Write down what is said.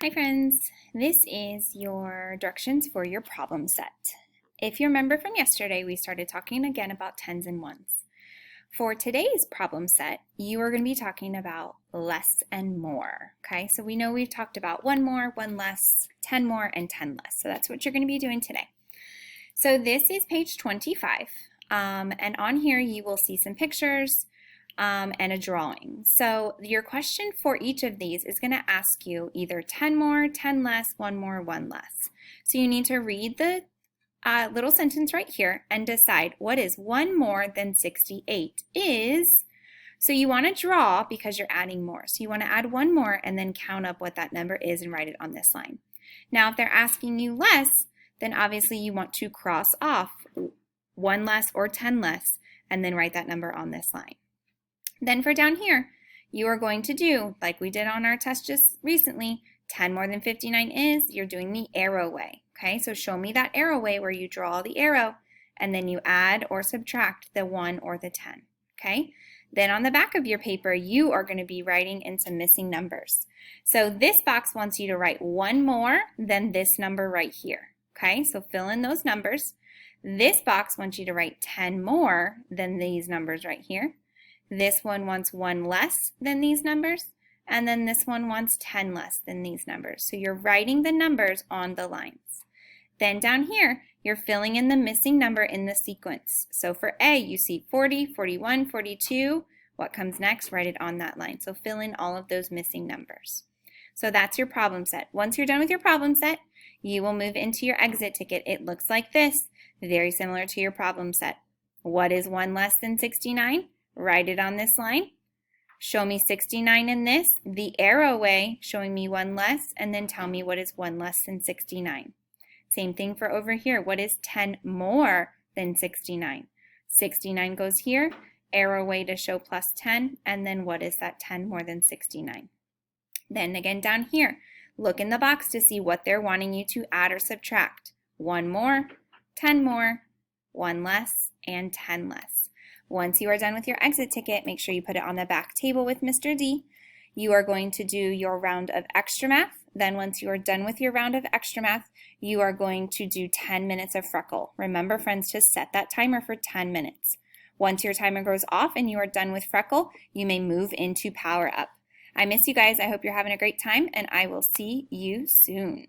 Hi friends, this is your directions for your problem set. If you remember from yesterday, we started talking again about tens and ones. For today's problem set, you are going to be talking about less and more, okay? So we know we've talked about one more, one less, 10 more, and 10 less. So that's what you're going to be doing today. So this is page 25, and on here you will see some pictures, and a drawing. So your question for each of these is going to ask you either 10 more, 10 less, 1 more, 1 less. So you need to read the little sentence right here and decide what is 1 more than 68 is. So you want to draw because you're adding more. So you want to add 1 more and then count up what that number is and write it on this line. Now if they're asking you less, then obviously you want to cross off 1 less or 10 less and then write that number on this line. Then for down here, you are going to do, like we did on our test just recently, 10 more than 59 is, you're doing the arrow way, okay? So show me that arrow way where you draw the arrow, and then you add or subtract the 1 or the 10, okay? Then on the back of your paper, you are going to be writing in some missing numbers. So this box wants you to write 1 more than this number right here, okay? So fill in those numbers. This box wants you to write 10 more than these numbers right here. This one wants 1 less than these numbers, and then this one wants 10 less than these numbers. So you're writing the numbers on the lines. Then down here, you're filling in the missing number in the sequence. So for A, you see 40, 41, 42. What comes next? Write it on that line. So fill in all of those missing numbers. So that's your problem set. Once you're done with your problem set, you will move into your exit ticket. It looks like this, very similar to your problem set. What is 1 less than 69? Write it on this line. Show me 69 in this, the arrow way, showing me 1 less, and then tell me what is 1 less than 69. Same thing for over here. What is 10 more than 69? 69 goes here, arrow way to show plus 10, and then what is that 10 more than 69? Then again down here, look in the box to see what they're wanting you to add or subtract. 1 more, 10 more, 1 less, and 10 less. Once you are done with your exit ticket, make sure you put it on the back table with Mr. D. You are going to do your round of extra math. Then once you are done with your round of extra math, you are going to do 10 minutes of Freckle. Remember, friends, to set that timer for 10 minutes. Once your timer goes off and you are done with Freckle, you may move into Power Up. I miss you guys. I hope you're having a great time, and I will see you soon.